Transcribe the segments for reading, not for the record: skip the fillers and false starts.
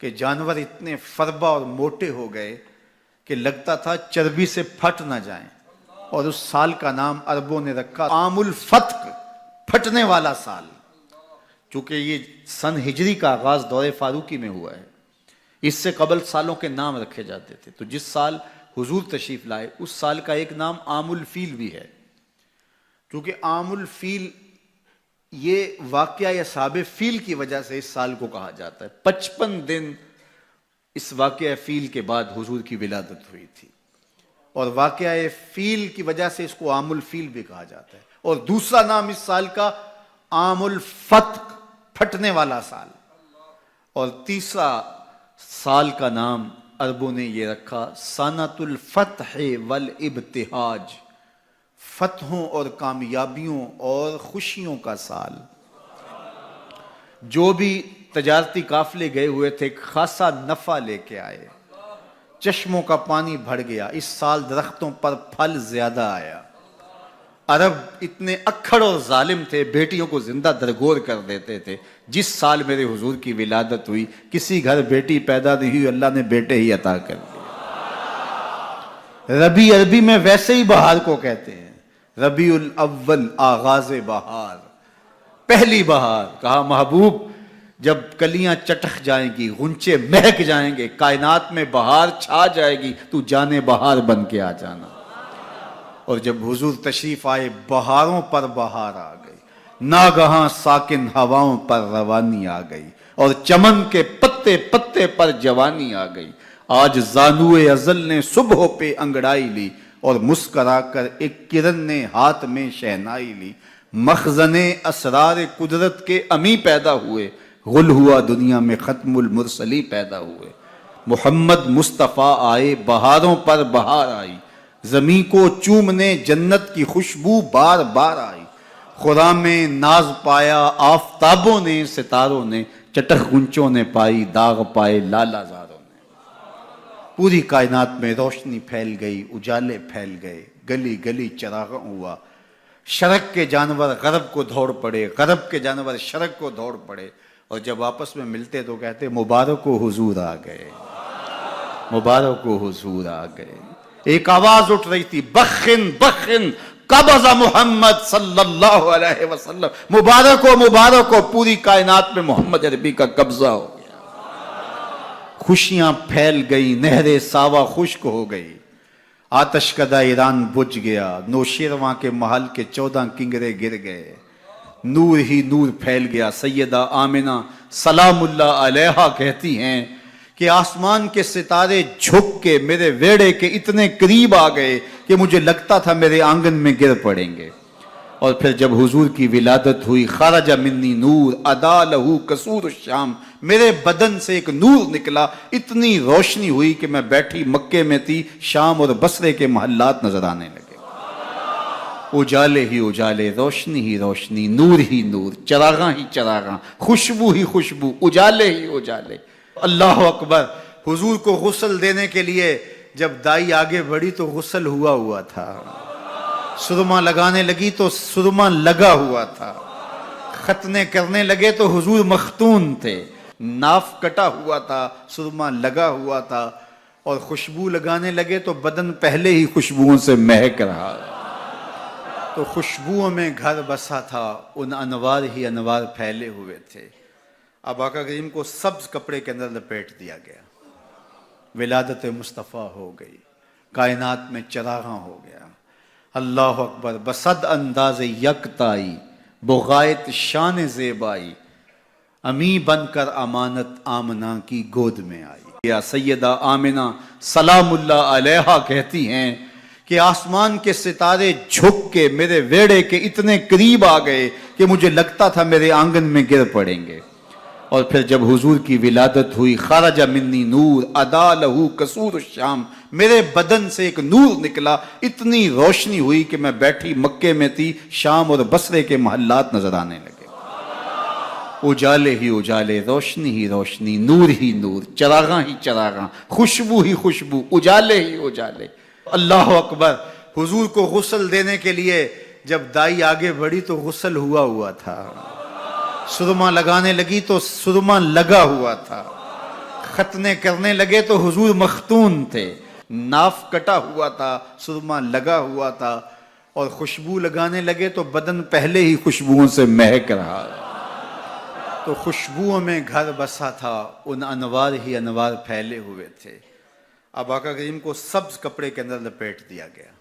کہ جانور اتنے فربا اور موٹے ہو گئے کہ لگتا تھا چربی سے پھٹ نہ جائیں، اور اس سال کا نام عربوں نے رکھا عام الفتق، پھٹنے والا سال، چونکہ یہ سن ہجری کا آغاز دور فاروقی میں ہوا ہے۔ اس سے قبل سالوں کے نام رکھے جاتے تھے، تو جس سال حضور تشریف لائے اس سال کا ایک نام عام الفیل بھی ہے، کیونکہ عام الفیل یہ واقعہ اصحاب فیل کی وجہ سے اس سال کو کہا جاتا ہے۔ 55 دن اس واقعہ فیل کے بعد حضور کی ولادت ہوئی تھی، اور واقعہ فیل کی وجہ سے اس کو عام الفیل بھی کہا جاتا ہے۔ اور دوسرا نام اس سال کا عام الفتق، پھٹنے والا سال، اور تیسرا سال کا نام عربوں نے یہ رکھا سنۃ الفتح والابتہاج، فتحوں اور کامیابیوں اور خوشیوں کا سال۔ جو بھی تجارتی قافلے گئے ہوئے تھے خاصا نفع لے کے آئے، چشموں کا پانی بڑھ گیا، اس سال درختوں پر پھل زیادہ آیا۔ عرب اتنے اکھڑ اور ظالم تھے، بیٹیوں کو زندہ درگور کر دیتے تھے۔ جس سال میرے حضور کی ولادت ہوئی کسی گھر بیٹی پیدا نہیں ہوئی، اللہ نے بیٹے ہی عطا کر دیے۔ ربیع عربی میں ویسے ہی بہار کو کہتے ہیں، ربیع الاول آغاز بہار، پہلی بہار۔ کہا محبوب جب کلیاں چٹخ جائیں گی، غنچے مہک جائیں گے، کائنات میں بہار چھا جائے گی، تو جانے بہار بن کے آ جانا۔ اور جب حضور تشریف آئے بہاروں پر بہار آ گئی، ناگہاں ساکن ہواؤں پر روانی آ گئی، اور چمن کے پتے پتے پر جوانی آ گئی۔ آج زانوئے ازل نے صبح پہ انگڑائی لی، اور مسکرا کر ایک کرن نے ہاتھ میں شہنائی لی۔ مخزن اسرار قدرت کے امی پیدا ہوئے، غل ہوا دنیا میں ختم المرسلی پیدا ہوئے۔ محمد مصطفیٰ آئے، بہاروں پر بہار آئی، زمین کو چومنے جنت کی خوشبو بار بار آئی۔ خرام میں ناز پایا آفتابوں نے، ستاروں نے، چٹخ گنچوں نے پائی، داغ پائے لالا زاروں نے۔ پوری کائنات میں روشنی پھیل گئی، اجالے پھیل گئے، گلی گلی چراغاں ہوا۔ شرق کے جانور غرب کو دوڑ پڑے، غرب کے جانور شرق کو دوڑ پڑے، اور جب آپس میں ملتے تو کہتے مبارک و حضور آ گئے، مبارک و حضور آ گئے۔ ایک آواز اٹھ رہی تھی، بخن بخن قبض محمد صلی اللہ علیہ وسلم، مبارک ہو مبارک ہو، پوری کائنات میں محمد عربی کا قبضہ ہو گیا۔ خوشیاں پھیل گئی، نہر ساوا خشک ہو گئی، آتش کدہ ایران بجھ گیا، نوشیرواں کے محل کے 14 کنگرے گر گئے، نور ہی نور پھیل گیا۔ سیدہ آمنہ سلام اللہ علیہا کہتی ہیں کہ آسمان کے ستارے جھک کے میرے ویڑے کے اتنے قریب آ گئے کہ مجھے لگتا تھا میرے آنگن میں گر پڑیں گے۔ اور پھر جب حضور کی ولادت ہوئی، خرج منی نور ادا لہو قصور الشام، میرے بدن سے ایک نور نکلا، اتنی روشنی ہوئی کہ میں بیٹھی مکے میں تھی، شام اور بصرے کے محلات نظر آنے لگے۔ اجالے ہی اجالے، روشنی ہی روشنی، نور ہی نور، چراغاں ہی چراغاں، خوشبو ہی خوشبو، اجالے ہی اجالے۔ اللہ اکبر۔ حضور کو غسل دینے کے لیے جب دائی آگے بڑھی تو غسل ہوا ہوا تھا، سرما لگانے لگی تو سرما لگا ہوا تھا، ختنے کرنے لگے تو حضور مختون تھے، ناف کٹا ہوا تھا، سرما لگا ہوا تھا، اور خوشبو لگانے لگے تو بدن پہلے ہی خوشبوؤں سے مہک رہا، تو خوشبوؤں میں گھر بسا تھا، ان انوار ہی انوار پھیلے ہوئے تھے۔ اب آقا کریم کو سبز کپڑے کے اندر لپیٹ دیا گیا، ولادت مصطفیٰ ہو گئی، کائنات میں چراغاں ہو گیا۔ اللہ اکبر۔ بصد انداز یکتائی، بغایت شان زیبائی، امی بن کر امانت آمنہ کی گود میں آئی۔ یا سیدہ آمنہ سلام اللہ علیہا کہتی ہیں کہ آسمان کے ستارے جھک کے میرے ویڑے کے اتنے قریب آ گئے کہ مجھے لگتا تھا میرے آنگن میں گر پڑیں گے۔ اور پھر جب حضور کی ولادت ہوئی، خرج منی نور ادا لہو قصور الشام، میرے بدن سے ایک نور نکلا، اتنی روشنی ہوئی کہ میں بیٹھی مکے میں تھی، شام اور بصرے کے محلات نظر آنے لگے۔ اجالے ہی اجالے، روشنی ہی روشنی، نور ہی نور، چراغاں ہی چراغاں، خوشبو ہی خوشبو، اجالے ہی اجالے۔ اللہ اکبر۔ حضور کو غسل دینے کے لیے جب دائی آگے بڑھی تو غسل ہوا ہوا تھا، سرما لگانے لگی تو سرما لگا ہوا تھا، ختنے کرنے لگے تو حضور مختون تھے، ناف کٹا ہوا تھا، سرما لگا ہوا تھا، اور خوشبو لگانے لگے تو بدن پہلے ہی خوشبوؤں سے مہک رہا، تو خوشبوؤں میں گھر بسا تھا، ان انوار ہی انوار پھیلے ہوئے تھے۔ اب آقا کریم کو سبز کپڑے کے اندر لپیٹ دیا گیا،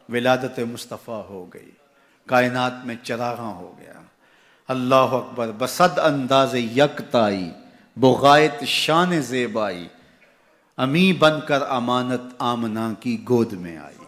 ولادت مصطفیٰ ہو گئی، کائنات میں چراغاں ہو گیا۔ اللہ اکبر، بصد انداز یکتائی، بغایت شان زیبائی، امی بن کر امانت آمنہ کی گود میں آئی۔